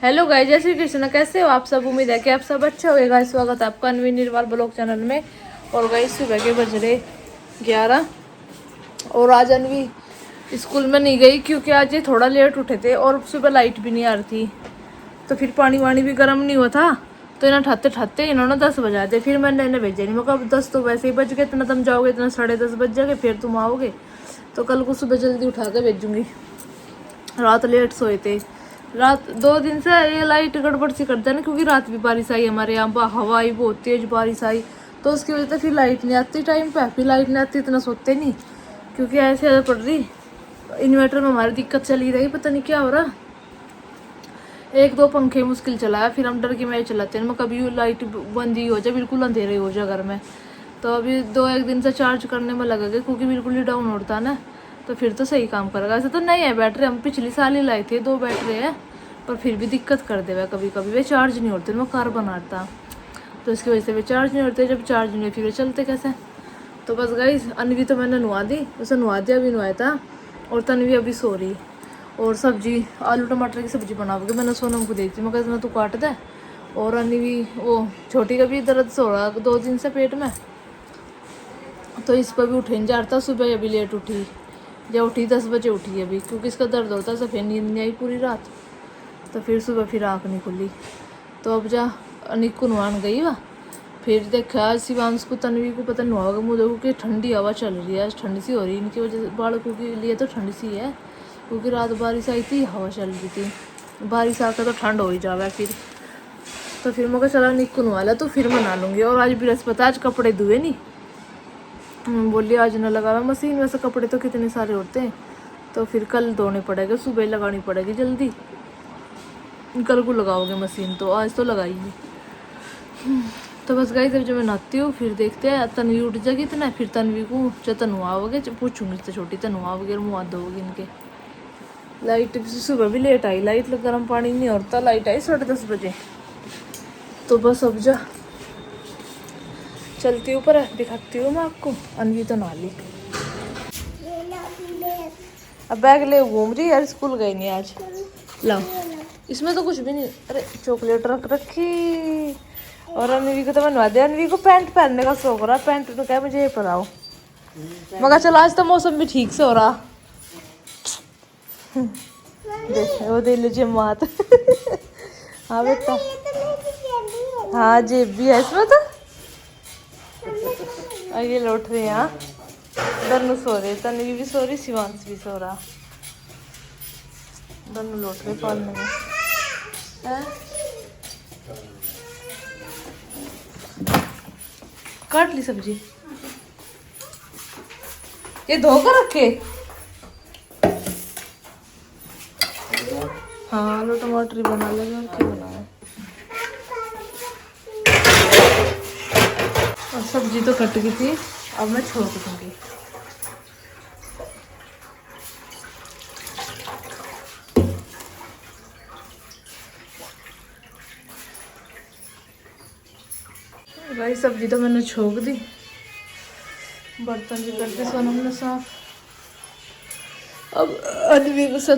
Hello guys, जय श्री कृष्ण। कैसे हो आप सब? उम्मीद है कि आप सब अच्छे होंगे गाइस। स्वागत है आपका अनवी निर्वाल ब्लॉग चैनल में। और गाइस सुबह के बज रहे 11 और आज अनवी स्कूल में नहीं गई क्योंकि आज ये थोड़ा लेट उठे थे और सुबह लाइट भी नहीं आ रही थी। तो फिर पानी वानी भी गर्म नहीं हुआ था तो इन्हें ठाते ठाते इन्होंने 10 बजा दिए। फिर मैंने इन्हें भेजा नहीं, मैं कहा 10 तो वैसे ही बज गए, इतना तुम जाओगे, इतना 10:30 बज जाएंगे, फिर तुम आओगे तो कल को सुबह जल्दी उठा के भेजूँगी। रात लेट सोए थे। रात 2 दिन से ये लाइट गड़बड़ सी करता है ना, क्योंकि रात भी बारिश आई हमारे यहाँ, हवा आई, बहुत तेज बारिश आई तो उसकी वजह से फिर लाइट नहीं आती टाइम पे। फिर लाइट नहीं आती इतना सोते नहीं, क्योंकि ऐसे आदत पड़ रही। इन्वर्टर में हमारी दिक्कत चली रही, पता नहीं क्या हो रहा। 1-2 पंखे मुश्किल चलाया, फिर हम डर के मैं चलाते हैं। मैं कभी लाइट बंद ही हो जाए, बिल्कुल अंधेरे हो जाए घर में। तो अभी 2-1 दिन से चार्ज करने में लगेगा क्योंकि बिल्कुल ही डाउन होता ना, तो फिर तो सही काम करेगा। ऐसा तो नहीं है बैटरी, हम पिछली साल ही लाए थे, 2 बैटरी है, पर फिर भी दिक्कत कर देगा कभी कभी। वे चार्ज नहीं होते, मैं कार बनाता तो इसकी वजह से वे चार्ज नहीं होते। जब चार्ज नहीं फिर वे चलते कैसे? तो बस गाइस, अनवी तो मैंने नुआ दी, उसे नुआ दिया, अभी नुआया था। और तनवी अभी सो रही। और सब्जी आलू टमाटर की सब्जी बनाओगे, मैंने सोनम को देखती, मैं कहती तू काट दे। और अनवी वो छोटी का भी दर्द सो रहा 2 दिन से पेट में, तो इस पर भी उठे नहीं जा रहा। सुबह अभी लेट उठी, जब उठी 10 बजे उठी अभी, क्योंकि इसका दर्द होता है, सफ़ेद नींद नहीं आई पूरी रात। तो फिर सुबह फिर आँख नहीं खुली। तो अब जा अनिक को नुआन गई वह, फिर देखा शिवांश को, तन्वी को पता नहीं होगा। मुझे देखो कि ठंडी हवा चल रही है, ठंडी सी हो रही है इनकी वजह से, बालकों के लिए तो ठंडी सी है, क्योंकि रात बारिश आई थी, हवा चल रही थी। बारिश आकर तो ठंड हो ही जावे फिर। तो फिर मैं चला अनिक को नुआ ला तो फिर मना लूँगी। और आज बृहस्पति, आज कपड़े धुए नहीं, बोलिए आज न लगा मशीन, वैसे कपड़े तो कितने सारे होते हैं, तो फिर कल धोने पड़ेगा, सुबह लगानी पड़ेगी जल्दी। कल को लगाओगे मशीन, तो आज तो लगाइए। तो बस गाइस, जब मैं नहाती हूँ फिर देखते हैं तन्वी उठ जाएगी इतना, फिर तन्वी को जब तनुआओगे पूछूंगी तो छोटी तनुआओगे और मुँह धोगे इनके। लाइट सुबह भी लेट आई, लाइट गर्म पानी नहीं होता, लाइट आई 10:30 बजे। तो बस अब जा चलती हूँ, पर दिखाती हूँ मैं आपको। अनवी तो नहा ली, अब बैग ले घूम रही यार, स्कूल गई नहीं आज। लाओ, इसमें तो कुछ भी नहीं। अरे चॉकलेट रख रखी। और अनवी को तो बनवा दे, अनवी को पैंट पहनने का शौक रहा, पैंट तो क्या मुझे ये पहनाओ। मगर चलो आज तो मौसम भी ठीक से हो रहा। देख वो दे लीजिए मात। हाँ बेटा, हाँ जेब भी है इसमें तो। ये लौट रहे हैं, दोनों सो रहे, तन्वी भी सो रही, शिवांश भी सो रहा, दोनों लौट रहे पालने में। काट ली सब्जी, ये धोकर रखे। हाँ आलू टमाटर बना लेंगे, और क्या बनाए। और सब्जी तो कट गई थी, अब मैं छोड़ दूंगी। भाई सब्जी तो मैंने छोड़ दी, बर्तन भी करके सोनम ने साफ। अब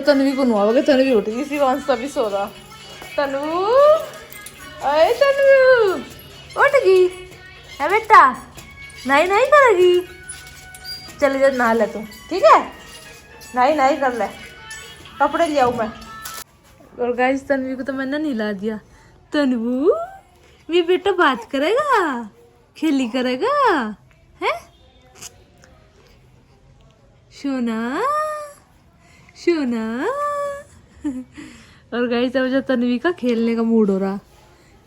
तन्वी को नुआओगे, तन्वी उठ गई, शिवांश भी सो रहा। तन्वू, अरे तन्वू उठ गई है बेटा, नहीं नहीं करेगी, चले जा नहा ले तू, ठीक है, नहीं नहीं कर ले, कपड़े ले आऊँ मैं। और गाइस तन्वी को तो मैंने नहला दिया। तन्वू मेरा बेटा बात करेगा, खेली करेगा, है सोना सोना। और गाइस अब जो तन्वी का खेलने का मूड हो रहा,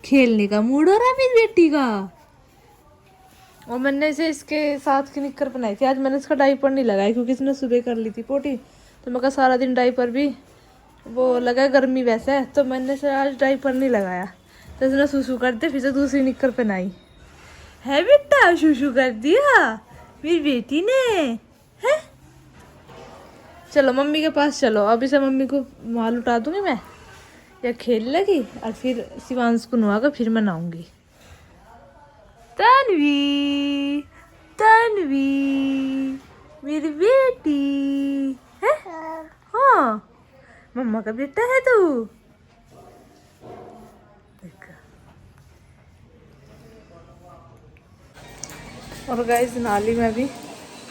खेलने का मूड हो रहा मेरी बेटी का। और मैंने इसे इसके साथ की निक्कर बनाई थी, आज मैंने इसका डाइपर नहीं लगाया क्योंकि इसने सुबह कर ली थी पोटी, तो मैं कहा सारा दिन डाइपर भी वो लगा, गर्मी वैसे है, तो मैंने से आज डाइपर नहीं लगाया। तो इसने सुसु कर दिया, फिर से दूसरी निक्कर पहनाई है बेटा, सुसु कर दिया मेरी बेटी ने, है। चलो मम्मी के पास चलो, अभी से मम्मी को माल उठा दूंगी मैं, या खेल लगी, और फिर शिवांश को नुआकर फिर मैं नहाऊंगी। तन्वी तन्वी मेरी बेटी है, हाँ मम्मा का बेटा है तू, और गाइस नाली में भी,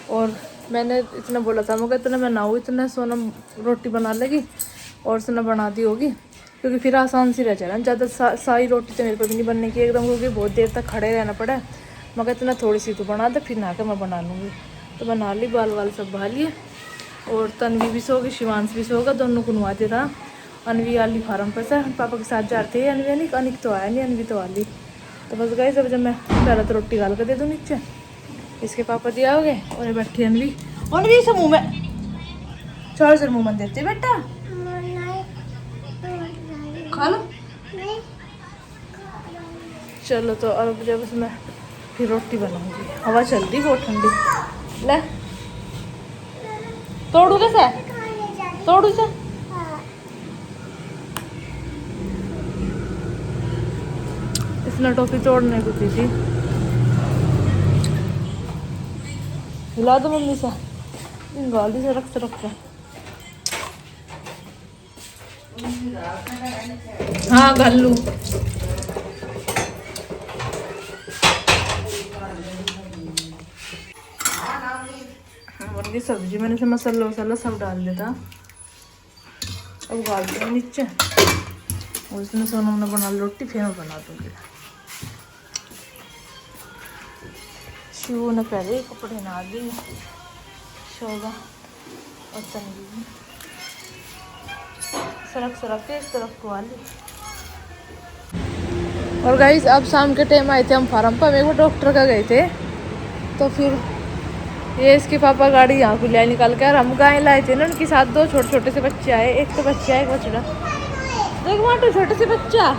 और मैंने इतना बोला था मुझे, इतना मैं नहाऊँ, इतना सोनम रोटी बना लेगी और उसने बना दी होगी, क्योंकि फिर आसान सी रह जाएगा। ज़्यादा सारी रोटी तो मेरे को भी नहीं बनने की एकदम, क्योंकि बहुत देर तक खड़े रहना पड़ा है। मगर इतना थोड़ी सी तो बना दे, फिर नहा के मैं बना लूँगी। तो बना ली, बाल वाल सब बहा लिए, और तन्वी भी सो गई, शिवांश भी सो गया, दोनों को नुआ दिया था। अनवी आली फार्म पर से पापा के साथ जाते हैं। अनिक तो आया नहीं, अनवी तो आली। तो बस गए सब, जब मैं पहले तो रोटी गाल कर दे दूँ नीचे, इसके पापा दिया हो गए, और बैठी अनवी से मुँह में छोड़ से मुँह में देते बेटा, खा लो। चलो तो अब जब मैं फिर रोटी बनाऊंगी, हवा चल रही बहुत ठंडी। ले तोड़ू कैसे, तोड़ू से इसने टोपी तोड़ने को दी थी। हिला दो मम्मी से, गाली से रख के। हाँ गल्लू की सब्जी मैंने से मसाला वसाला सब डाल दिया था। अब डाल दिया नीचे, और उसमें सोनम ने बना रोटी, फिर मैं बना दूँगी। शिव ने पहले कपड़े ना दी, शोभा और तनवी सरक के एक तरफ को आ ली। और गाइस अब शाम के टाइम आए थे हम फार्म पर, मेरे को डॉक्टर का गए थे। तो फिर ये इसके पापा गाड़ी यहाँ को लिया निकाल कर, हम गाय लाए थे ना, उनके साथ 2 छोटे छोटे से बच्चे आए, एक तो बच्चा है, एक बछड़ा। देख माटो छोटे से बच्चा,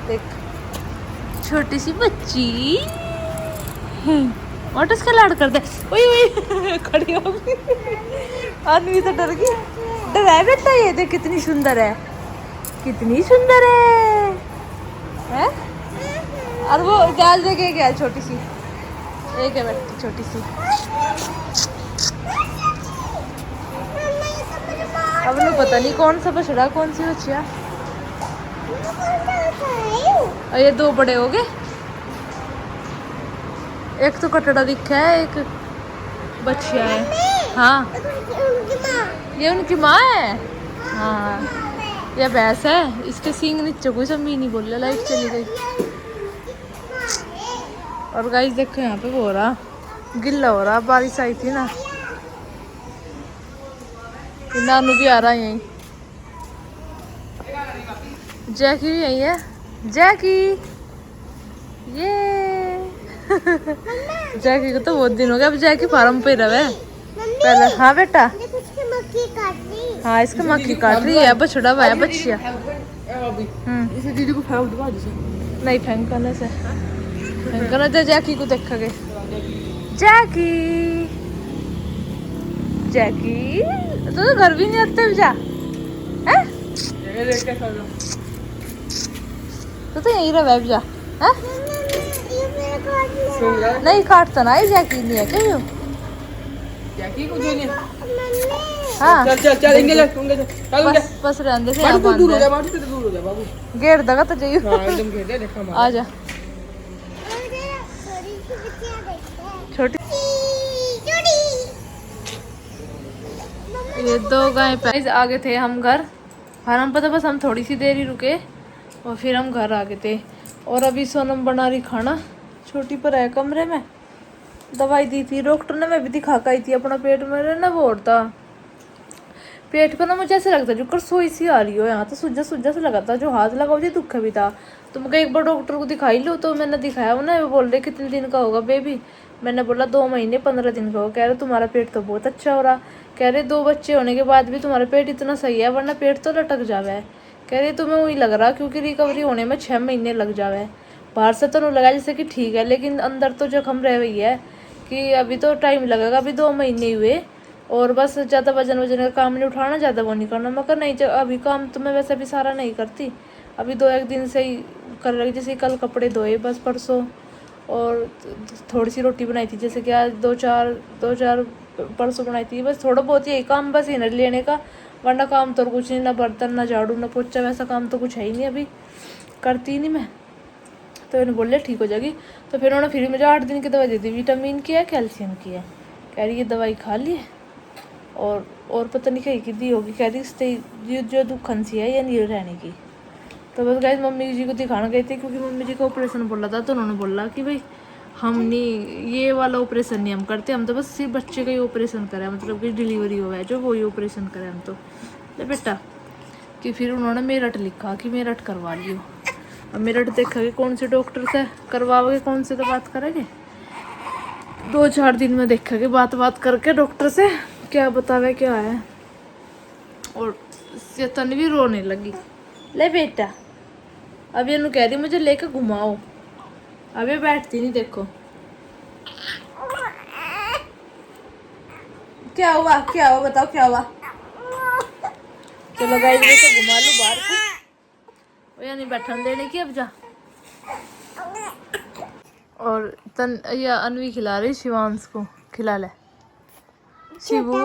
देख छोटी सी बच्ची, और इसका लाड कर दे। ओए खड़ी हो गई, आदमी तो डर गई। डर है बेटा, ये देख कितनी सुंदर है, कितनी सुंदर है, हैं? और वो जाल देके क्या छोटी सी, एक है बेटी छोटी सी। अब नहीं पता नहीं कौन सा बछड़ा कौन सी बच्चिया। और ये 2 बड़े हो गए, एक तो कटड़ा दिखा है, एक बच्चिया है। हाँ ये उनकी माँ है। हाँ ये भैंस है, इसके सींग नीचे कोई सब नहीं बोल रहा, लाइट चली गई। और गाइस देखो यहाँ पे वो हो रहा, गिल्ला हो रहा, बारिश आई थी ना। नानू भी आ रहा है यहीं, जैकी भी यहीं है, जैकी ये जैकी को तो बहुत दिन हो गया, अब जैकी फार्म पे रहे पहले। हाँ बेटा, हाँ इसका मक्खी काट रही है, बछड़ा हुआ है बच्चिया। दीदी को नहीं फेंकने से, फेंकने दे, जैकी को देखोगे। जैकी जैकी तो घर भी नहीं आते जा, हैं? तो यहीं रह जा, हैं? नहीं काटता ना, जैकी नहीं है क्या यो? जैकी को नहीं। हाँ चल बस रहने से, दूर हो जा बाबू, घेर देगा तो जाइए। एकदम घेर दे, देखा आ जा छोटी। ये 2 गाय पैसे आ गए थे हम घर फार्म पर, तो बस हम थोड़ी सी देर ही रुके और फिर हम घर आ गए थे। और अभी सोनम बना रही खाना, छोटी पर है कमरे में, दवाई दी थी डॉक्टर ने, मैं भी दिखा कर आई थी। अपना पेट में ना वो होता, पेट पर ना मुझे ऐसे लगता है जो करसोई सी आ रही हो, यहाँ तो सूजा सूजा से लगा था, जो हाथ लगाओ जी दुख भी था। तो मैं एक बार डॉक्टर को दिखाई लो, तो मैंने दिखाया, वो ना बोल रहे कितने दिन का होगा बेबी। मैंने बोला 2 महीने 15 दिन का होगा। कह रहे तुम्हारा पेट तो बहुत अच्छा हो रहा, कह रहे 2 बच्चे होने के बाद भी तुम्हारा पेट इतना सही है, वरना पेट तो लटक जावे है। कह रही तुम्हें वही लग रहा, क्योंकि रिकवरी होने में 6 महीने लग जावे। बाहर से तो नहीं लगा जैसे कि ठीक है, लेकिन अंदर तो जख्म रह गई है कि अभी तो टाइम लगेगा, अभी 2 महीने हुए। और बस ज़्यादा वजन का काम नहीं उठाना, ज़्यादा वो नहीं करना। मगर नहीं, अभी काम तो मैं वैसे भी सारा नहीं करती, अभी 2-1 दिन से ही कर रही। जैसे कल कपड़े धोए बस परसों, और थोड़ी सी रोटी बनाई थी, जैसे कि आज 2-4 परसों बनाई थी। बस थोड़ा बहुत यही काम, बस इनर लेने का, वरना काम तो कुछ नहीं, ना बर्तन ना झाड़ू ना पोछा, वैसा काम तो कुछ है ही नहीं, अभी करती नहीं मैं। तो इन्होंने बोले ठीक हो जाएगी। तो फिर उन्होंने फिर मुझे 8 दिन की दवाई दी थी, विटामिन की है, कैल्शियम की है। कह रही ये दवाई खा ली है और पता नहीं कहीं की दी होगी। कह रही इससे जो दुखन सी है ये नहीं रहने की। तो बस गाइस मम्मी जी को दिखाना गए थे, क्योंकि मम्मी जी का ऑपरेशन बोला था। तो उन्होंने बोला कि भाई हम नहीं, ये वाला ऑपरेशन नहीं हम करते, हम तो बस सिर्फ बच्चे का ही ऑपरेशन करें, मतलब कि डिलीवरी हुआ है जो वही ऑपरेशन करें हम तो। ले बेटा कि फिर उन्होंने मेरठ लिखा कि मेरठ करवा लियो। अब मेरठ देखा कि कौन से डॉक्टर से करवाओगे, कौन से तो बात करेंगे। 2-4 दिन में देखेंगे बात करके डॉक्टर से क्या बतावे क्या है। और तन्वी रोने लगी। ले बेटा अब ये कह रही मुझे लेकर घुमाओ, अब ये बैठती नहीं। देखो क्या हुआ बताओ क्या हुआ। चलो गाइस मैं तो घुमा लूं बाहर को, या नहीं बैठन देने की अब जा। और या अनवी खिला रही शिवांश को, खिला ले शिवू।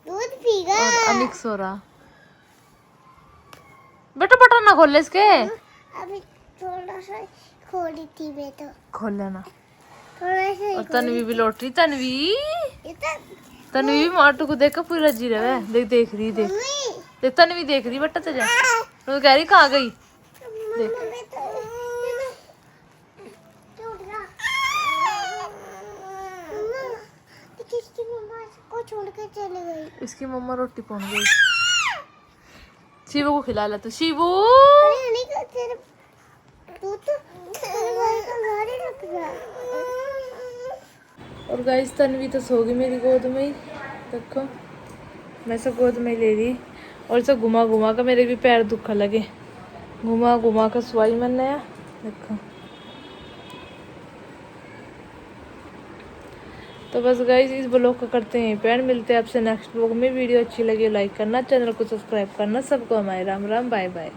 दूध पीगा। और अनिक सो रहा। बेटा बटन ना खोल ले इसके। अभी थोड़ा सा खोली थी मैं तो। खोल लेना। थोड़ा सा और तन्वी भी लौट रही। तन्वी माटू को देखकर पूरी रजी रहे। देख रही देख तन्वी देख रही बेटा तुझे। तो कह रही कहाँ गई देख। किसकी मम्मा को छोड़ के चली गई। इसकी मम्मा रोटी पहुंच गई। शिवू को खिला ले तो शिवू। और गाइस तन्वी तो सो गई मेरी गोद में ही। देखो मैं से गोद में ले रही और इसे घुमा घुमा कर मेरे भी पैर दुखा लगे। घुमा घुमा कर सुवाई मैंने। देखो तो बस गाइस इस ब्लॉग का करते हैं पैर। मिलते हैं आपसे नेक्स्ट ब्लॉग में। वीडियो अच्छी लगी लाइक करना, चैनल को सब्सक्राइब करना। सबको हमारे राम राम, बाय बाय।